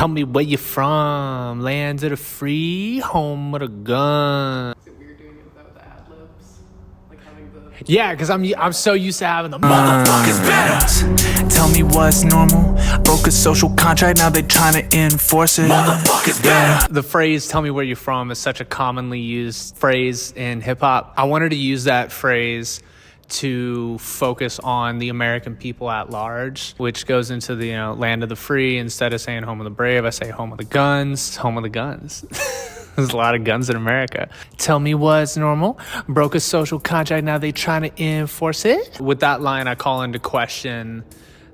Tell me where you from. Lands of the free, home of the gun. Is it weird doing it without the ad-libs? Like having the... Yeah, because I'm so used to having the motherfuckers better. Tell me what's normal. Broke a social contract, now they trying to enforce it. Motherfuckers better. The phrase "tell me where you're from" is such a commonly used phrase in hip-hop. I wanted to use that phrase to focus on the American people at large, which goes into the land of the free. Instead of saying home of the brave, I say home of the guns. Home of the guns. There's a lot of guns in America. Tell me what's normal. Broke a social contract, now they trying to enforce it. With that line, I call into question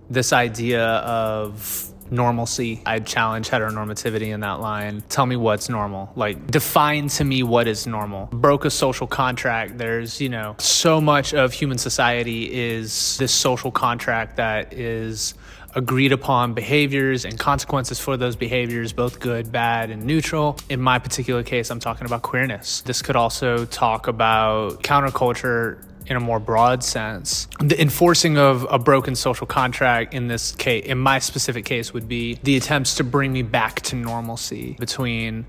this idea of normalcy. I challenge heteronormativity in that line. Tell me what's normal. Like, define to me what is normal. Broke a social contract. There's, so much of human society is this social contract that is agreed upon behaviors and consequences for those behaviors, both good, bad, and neutral. In my particular case, I'm talking about queerness. This could also talk about counterculture in a more broad sense. The enforcing of a broken social contract in this case, in my specific case, would be the attempts to bring me back to normalcy between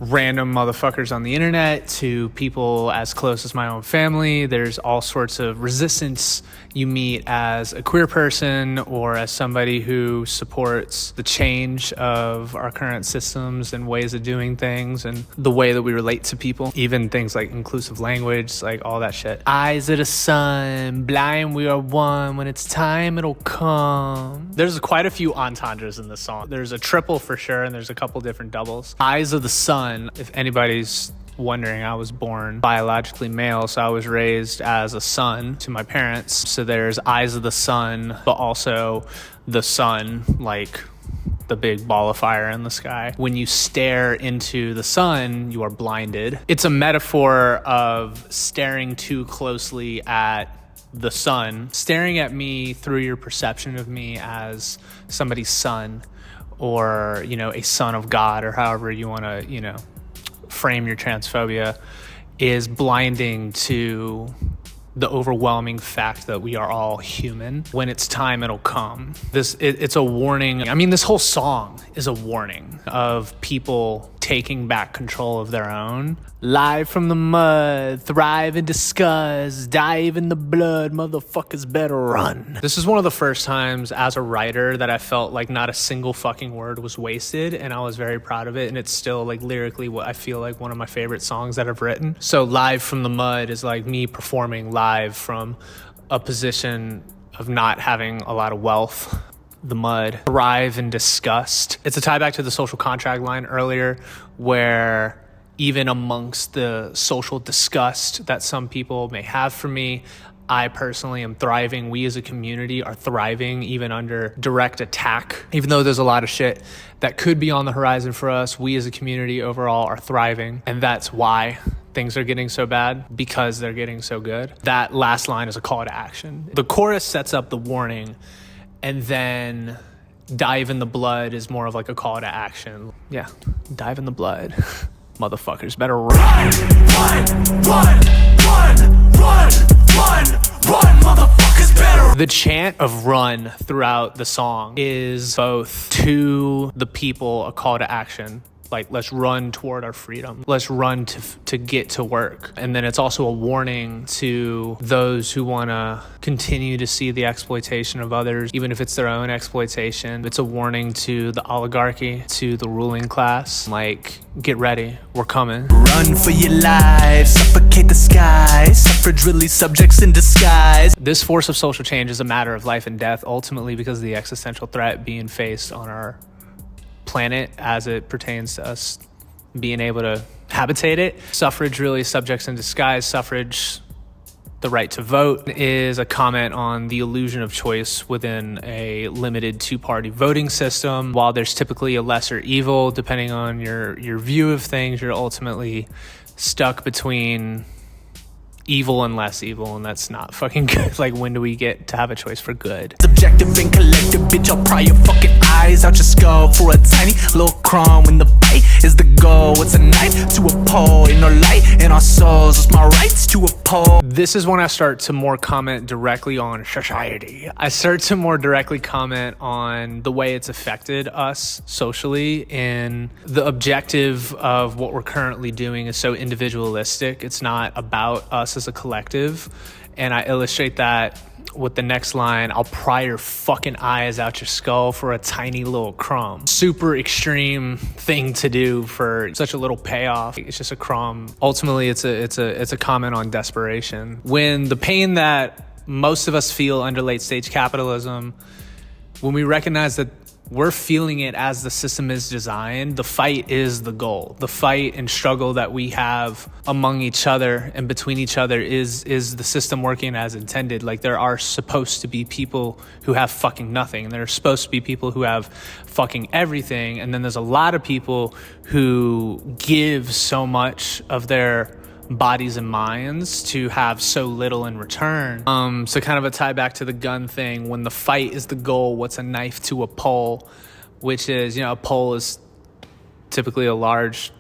random motherfuckers on the internet to people as close as my own family. There's all sorts of resistance you meet as a queer person or as somebody who supports the change of our current systems and ways of doing things and the way that we relate to people. Even things like inclusive language, like all that shit. Eyes of the sun, blind we are one. When it's time, it'll come. There's quite a few entendres in this song. There's a triple for sure, and there's a couple different doubles. Eyes of the sun, if anybody's wondering, I was born biologically male, so I was raised as a son to my parents. So there's eyes of the sun, but also the sun, like the big ball of fire in the sky. When you stare into the sun, you are blinded. It's a metaphor of staring too closely at the sun, staring at me through your perception of me as somebody's son, or, a son of God, or however you want to, frame your transphobia, is blinding to the overwhelming fact that we are all human. When it's time, it'll come. It's a warning. I mean, this whole song is a warning of people taking back control of their own. Live from the mud, thrive in disgust, dive in the blood, motherfuckers better run. This is one of the first times as a writer that I felt like not a single fucking word was wasted, and I was very proud of it, and it's still like lyrically what I feel like one of my favorite songs that I've written. So Live from the Mud is like me performing live from a position of not having a lot of wealth. The mud. Thrive in disgust. It's a tie back to the social contract line earlier, where even amongst the social disgust that some people may have for me, I personally am thriving. We as a community are thriving even under direct attack. Even though there's a lot of shit that could be on the horizon for us, we as a community overall are thriving. And that's why things are getting so bad, because they're getting so good. That last line is a call to action. The chorus sets up the warning, and then dive in the blood is more of like a call to action. Yeah, dive in the blood. Motherfuckers better run. Run, motherfuckers better. The chant of run throughout the song is both to the people a call to action, like let's run toward our freedom, let's run to get to work. And then it's also a warning to those who want to continue to see the exploitation of others, even if it's their own exploitation. It's a warning to the oligarchy, to the ruling class, like, get ready, we're coming. Run for your lives, suffocate the skies, suffrage really subjects in disguise. This force of social change is a matter of life and death, ultimately because of the existential threat being faced on our planet as it pertains to us being able to habitate it. Suffrage really subjects in disguise. Suffrage, the right to vote, is a comment on the illusion of choice within a limited two-party voting system. While there's typically a lesser evil, depending on your view of things, you're ultimately stuck between evil and less evil, and that's not fucking good. Like, when do we get to have a choice for good? Subjective and collective, bitch, I'll pry your fucking eyes out your skull for a tiny little crumb. When the fight is the goal, it's a knife to a pole. Ain't no light in our souls, it's my rights to uphold. This is when I start to more comment directly on society. I start to more directly comment on the way it's affected us socially, and the objective of what we're currently doing is so individualistic. It's not about us as a collective. And I illustrate that with the next line: I'll pry your fucking eyes out your skull for a tiny little crumb. Super extreme thing to do for such a little payoff. It's just a crumb. Ultimately, it's a comment on desperation. When the pain that most of us feel under late stage capitalism, when we recognize that we're feeling it as the system is designed, the fight is the goal. The fight and struggle that we have among each other and between each other is the system working as intended. Like, there are supposed to be people who have fucking nothing, and there are supposed to be people who have fucking everything. And then there's a lot of people who give so much of their bodies and minds to have so little in return. So kind of a tie back to the gun thing. When the fight is the goal, what's a knife to a pole? Which is, a pole is typically a large...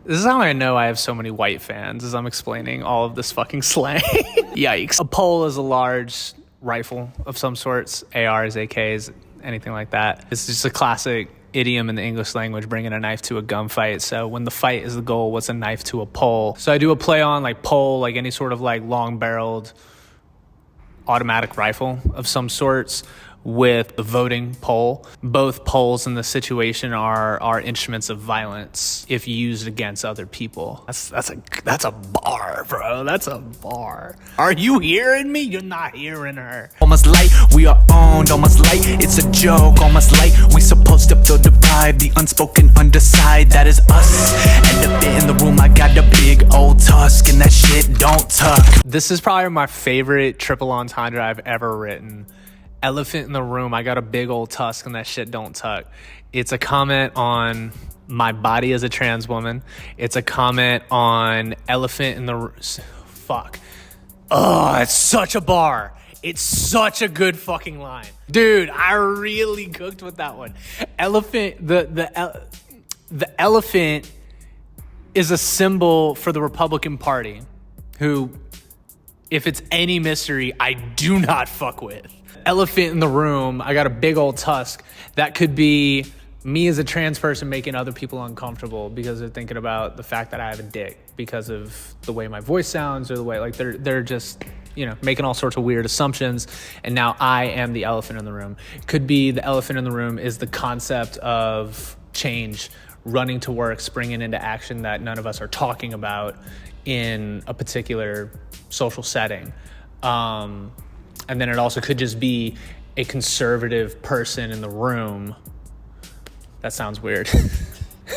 This is how I know I have so many white fans, as I'm explaining all of this fucking slang. Yikes. A pole is a large rifle of some sorts, ARs, AKs, anything like that. It's just a classic idiom in the English language, bringing a knife to a gunfight. So when the fight is the goal, what's a knife to a pole? So I do a play on like pole, like any sort of like long-barreled automatic rifle of some sorts, with the voting pole. Both poles in the situation are instruments of violence if used against other people. That's a bar, bro. That's a bar. Are you hearing me? You're not hearing her. Almost like we are owned, almost like it's a joke, almost like we supposed to feel deprived, the unspoken underside, that is us. Elephant in the room, I got a big old tusk, and that shit don't tuck. This is probably my favorite triple entendre I've ever written. Elephant in the room, I got a big old tusk, and that shit don't tuck. It's a comment on my body as a trans woman. It's a comment on elephant in the... Fuck. Oh, it's such a bar. It's such a good fucking line. Dude, I really cooked with that one. Elephant, the elephant is a symbol for the Republican Party, who, if it's any mystery, I do not fuck with. Elephant in the room, I got a big old tusk. That could be me as a trans person making other people uncomfortable because they're thinking about the fact that I have a dick because of the way my voice sounds, or the way, like, they're just, making all sorts of weird assumptions. And now I am the elephant in the room. Could be the elephant in the room is the concept of change, running to work, springing into action that none of us are talking about in a particular social setting. And then it also could just be a conservative person in the room. That sounds weird.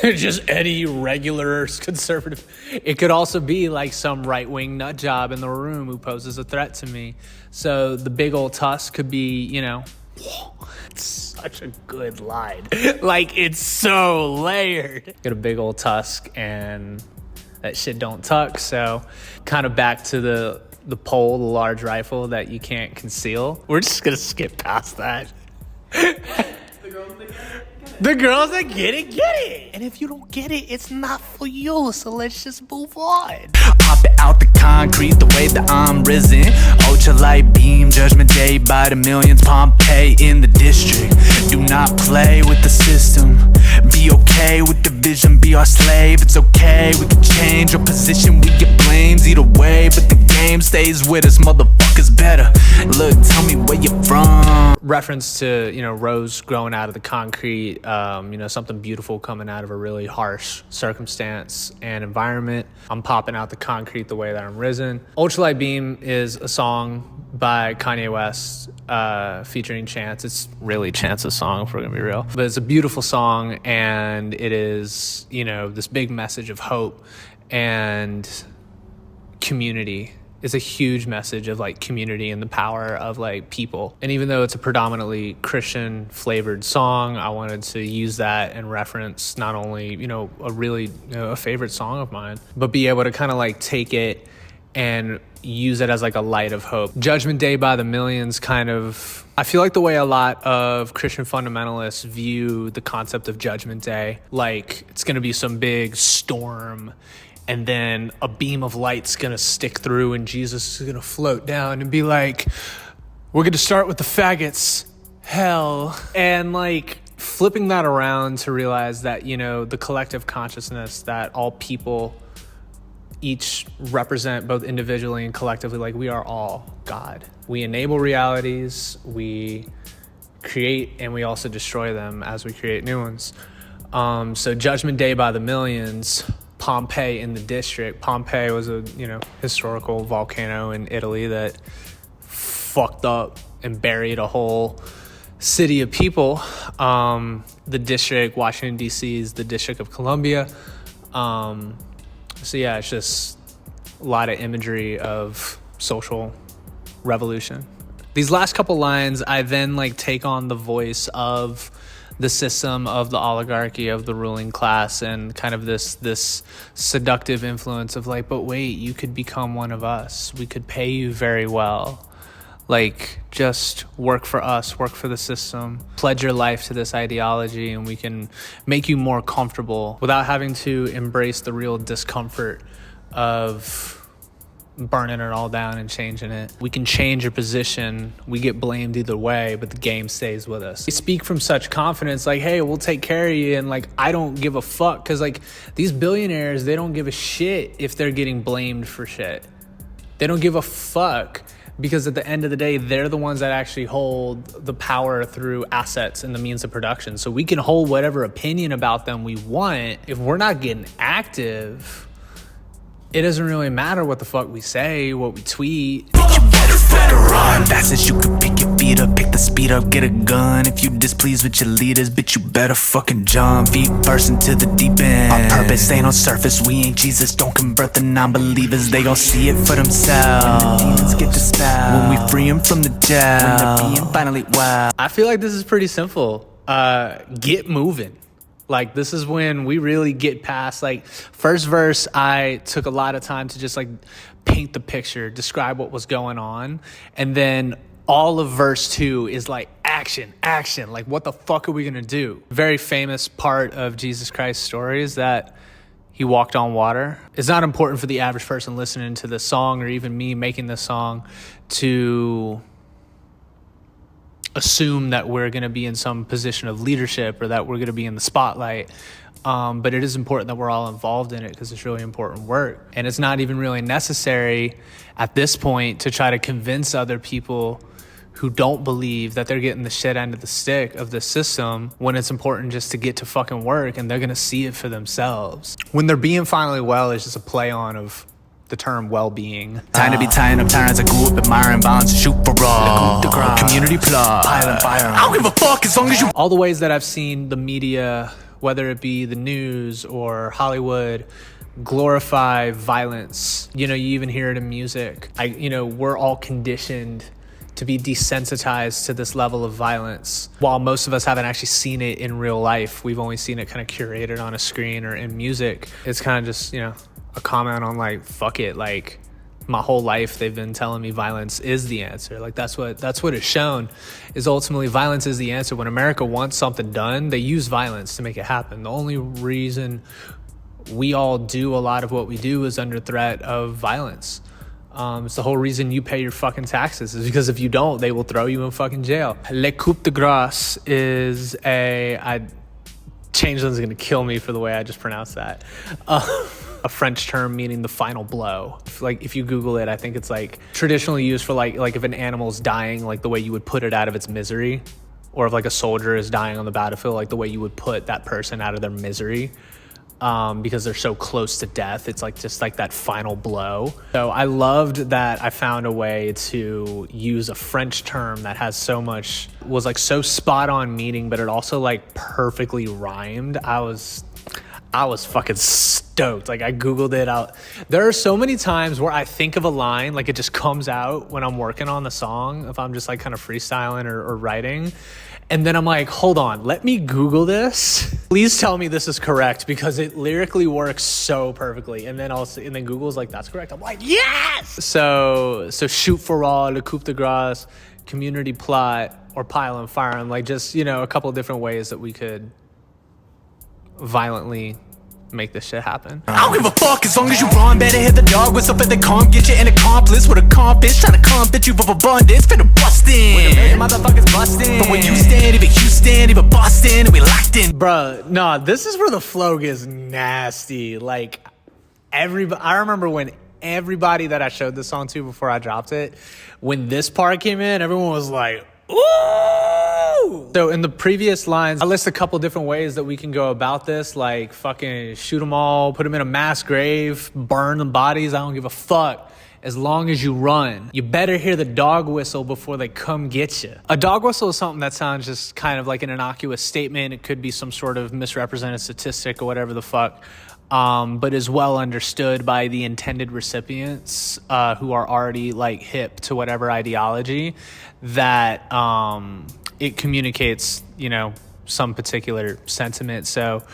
Just any regular conservative. It could also be like some right-wing nut job in the room who poses a threat to me. So the big old tusk could be, it's such a good line. Like, it's so layered. Got a big old tusk, and that shit don't tuck. So kind of back to the pole, the large rifle that you can't conceal. We're just gonna skip past that. The girls that get it, get it. And if you don't get it, it's not for you. So let's just move on. Pop it out the concrete the way that I'm risen. Ultralight beam, judgment day by the millions. Pompeii in the district. Do not play with the system. Be okay with the vision, be our slave. It's okay, we can change our position. We get blames either way, but the game stays with us. Motherfuckers better look, tell me where you're from. Reference to, rose growing out of the concrete, something beautiful coming out of a really harsh circumstance and environment. I'm popping out the concrete the way that I'm risen. Ultralight Beam is a song by Kanye West featuring Chance. It's really Chance's song, if we're gonna be real. But it's a beautiful song, and it is, this big message of hope and community is a huge message of like community and the power of like people. And even though it's a predominantly Christian flavored song, I wanted to use that and reference not only, you know, a really, you know, a favorite song of mine, but be able to kind of like take it and use it as like a light of hope. Judgment Day by the Millions kind of, I feel like the way a lot of Christian fundamentalists view the concept of Judgment Day, like it's going to be some big storm and then a beam of light's going to stick through and Jesus is going to float down and be like, we're going to start with the faggots, hell. And like flipping that around to realize that, you know, the collective consciousness that all people each represent both individually and collectively, like we are all God. We enable realities, we create, and we also destroy them as we create new ones. So Judgment Day by the Millions, Pompeii in the district. Pompeii was a, you know, historical volcano in Italy that fucked up and buried a whole city of people. The district, Washington, D.C. is the District of Columbia. So yeah, it's just a lot of imagery of social revolution. These last couple lines, I then like take on the voice of the system, of the oligarchy, of the ruling class, and kind of this seductive influence of like, but wait, you could become one of us. We could pay you very well. Like, just work for us, work for the system, pledge your life to this ideology, and we can make you more comfortable without having to embrace the real discomfort of burning it all down and changing it. We can change your position. We get blamed either way, but the game stays with us. They speak from such confidence, like, hey, we'll take care of you, and like, I don't give a fuck, because like, these billionaires, they don't give a shit if they're getting blamed for shit. They don't give a fuck. Because at the end of the day, they're the ones that actually hold the power through assets and the means of production. So we can hold whatever opinion about them we want. If we're not getting active, it doesn't really matter what the fuck we say, what we tweet. You better run fast as you can pick your feet up, pick the speed up, get a gun. If you displeased with your leaders, bitch, you better fucking jump feet first into the deep end. Our purpose ain't on surface, we ain't Jesus. Don't convert the non-believers, they gon' see it for themselves. When the demons get dispelled, when we free them from the jail, when they're being finally well. I feel like this is pretty simple. Get moving. Like, this is when we really get past, like, first verse, I took a lot of time to just, like, paint the picture, describe what was going on. And then all of verse 2 is, like, action. Like, what the fuck are we going to do? Very famous part of Jesus Christ's story is that he walked on water. It's not important for the average person listening to this song or even me making this song to assume that we're going to be in some position of leadership or that we're going to be in the spotlight. But it is important that we're all involved in it because it's really important work. And it's not even really necessary at this point to try to convince other people who don't believe that they're getting the shit end of the stick of the system when it's important just to get to fucking work and they're going to see it for themselves. When they're being finally well is just a play on of the term well-being. Time to be tying up tyrants. I grew up admiring violence, shoot for raw. Community plot, pilot fire. I don't give a fuck as long as you. All the ways that I've seen the media, whether it be the news or Hollywood, glorify violence. You know, you even hear it in music. We're all conditioned to be desensitized to this level of violence. While most of us haven't actually seen it in real life, we've only seen it kind of curated on a screen or in music. It's kind of just, a comment on like, fuck it, like my whole life they've been telling me violence is the answer. Like that's what it's shown, is ultimately violence is the answer. When America wants something done, they use violence to make it happen. The only reason we all do a lot of what we do is under threat of violence. It's the whole reason you pay your fucking taxes, is because if you don't, they will throw you in fucking jail. Le coup de grâce is Changeling's gonna kill me for the way I just pronounced that. A French term meaning the final blow. If you Google it, I think it's like traditionally used for like if an animal's dying, like the way you would put it out of its misery, or if like a soldier is dying on the battlefield, like the way you would put that person out of their misery, because they're so close to death. It's like just like that final blow. So I loved that I found a way to use a French term that has was like so spot on meaning, but it also like perfectly rhymed. I was fucking stoked. Like, I Googled it out. There are so many times where I think of a line, like it just comes out when I'm working on the song, if I'm just like kind of freestyling or writing. And then I'm like, hold on, let me Google this. Please tell me this is correct, because it lyrically works so perfectly. And then Google's like, that's correct. I'm like, yes! So shoot for all, le coup de grace, community plot, or pile and fire. And like, just, you know, a couple of different ways that we could violently make this shit happen. I don't give a fuck as long as you run. Better hit the dog whistle for the come. Get you an accomplice with a compass. Try to come bitch you with abundance. Finna bustin'. When a million motherfuckers bustin'. But when you stand, even Houston, even Boston, and we locked in. Bruh, nah, this is where the flow gets nasty. Like, I remember when everybody that I showed this song to before I dropped it, when this part came in, everyone was like, ooh! So in the previous lines, I list a couple different ways that we can go about this, like fucking shoot them all, put them in a mass grave, burn the bodies, I don't give a fuck. As long as you run, you better hear the dog whistle before they come get you. A dog whistle is something that sounds just kind of like an innocuous statement. It could be some sort of misrepresented statistic or whatever the fuck. But is well understood by the intended recipients who are already like hip to whatever ideology, that it communicates, you know, some particular sentiment. So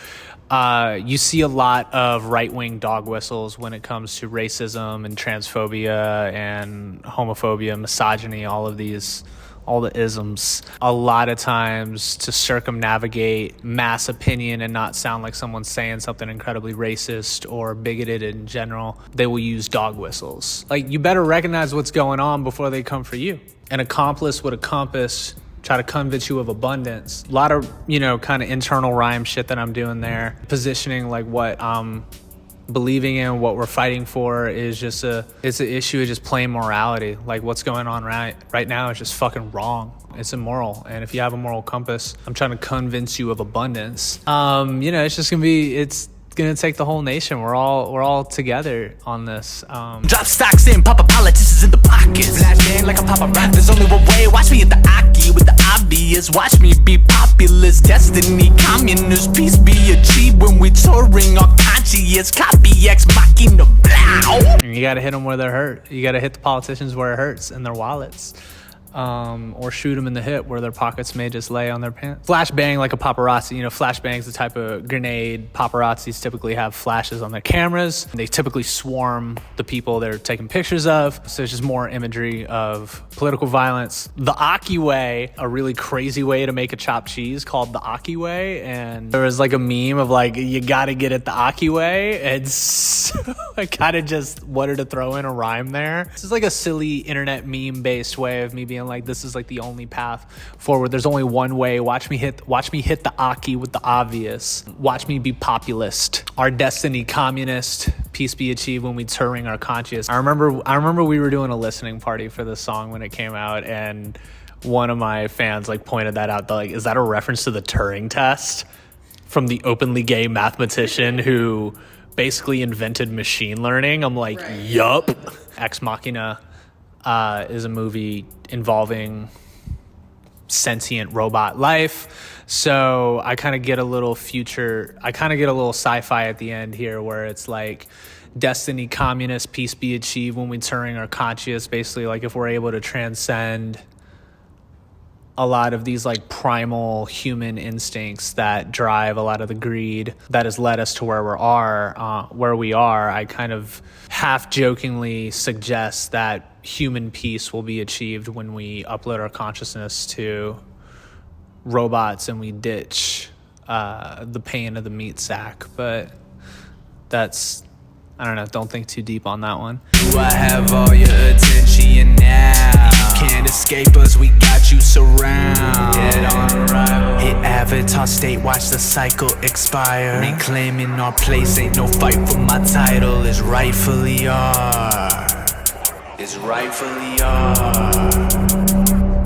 you see a lot of right-wing dog whistles when it comes to racism and transphobia and homophobia, misogyny, all the isms. A lot of times, to circumnavigate mass opinion and not sound like someone's saying something incredibly racist or bigoted in general, they will use dog whistles. Like, you better recognize what's going on before they come for you. An accomplice with a compass, try to convince you of abundance. A lot of, you know, kind of internal rhyme shit that I'm doing there. Positioning like what I'm believing in, what we're fighting for is just it's an issue of just plain morality. Like, what's going on right now is just fucking wrong. It's immoral. And if you have a moral compass, I'm trying to convince you of abundance. You know, it's just gonna take the whole nation. We're all together on this. Drop stocks in, pop politicians in the pockets. Flash bang like a pop rap. There's only one way. Watch me hit the Aki with the obvious. Watch me be populist. Destiny, communist. Peace be achieved when we touring our conscious. Copy X mocking the blow. You gotta hit them where they're hurt. You gotta hit the politicians where it hurts, in their wallets. Or shoot them in the hip where their pockets may just lay on their pants. Flashbang like a paparazzi. You know, flashbang's the type of grenade. Paparazzis typically have flashes on their cameras. They typically swarm the people they're taking pictures of. So it's just more imagery of political violence. The Aki way, a really crazy way to make a chopped cheese called the Aki way. And there was like a meme of like, you gotta get it the Aki way. And so I kind of just wanted to throw in a rhyme there. This is like a silly internet meme based way of me being like, this is like the only path forward. There's only one way. Watch me hit the Aki with the obvious. Watch me be populist. Our destiny, communist. Peace be achieved when we touring our conscious. I remember we were doing a listening party for this song when it came out, and one of my fans like pointed that out. Like, is that a reference to the Turing test from the openly gay mathematician who basically invented machine learning? I'm like, right. Yup. Ex Machina is a movie involving sentient robot life. So I kind of get a little sci-fi at the end here, where it's like destiny, communist, peace be achieved when we touring our conscious. Basically, like, if we're able to transcend a lot of these like primal human instincts that drive a lot of the greed that has led us to where we are, I kind of half jokingly suggest that human peace will be achieved when we upload our consciousness to robots and we ditch the pain of the meat sack. But that's, I don't know, don't think too deep on that one. Do I have all your attention now? Can't escape us, we got you surrounded. On arrival, hit avatar state, watch the cycle expire. Reclaiming our place, ain't no fight for my title. It's rightfully ours. It's rightfully ours.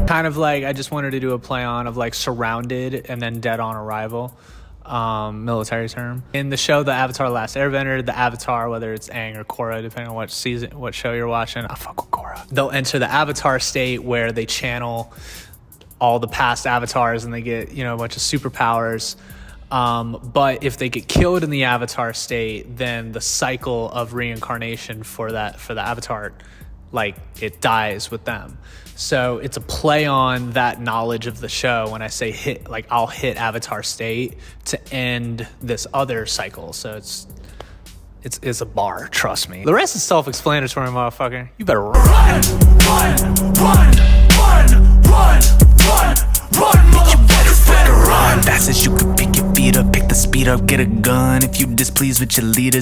Kind of like, I just wanted to do a play on of like surrounded and then dead on arrival. Military term. In the show The Avatar Last Airbender, the Avatar, whether it's Aang or Korra, depending on what show you're watching, I fuck with Korra. They'll enter the Avatar state where they channel all the past avatars and they get, you know, a bunch of superpowers. But if they get killed in the avatar state, then the cycle of reincarnation for the avatar, like, it dies with them. So it's a play on that knowledge of the show when I say hit, like, I'll hit avatar state to end this other cycle. So it's a bar, trust me. The rest is self-explanatory, motherfucker. You better run. Run, you better fucking run. Fast as you can pick your feet up, pick the speed up, get a gun if you displeased with your leader.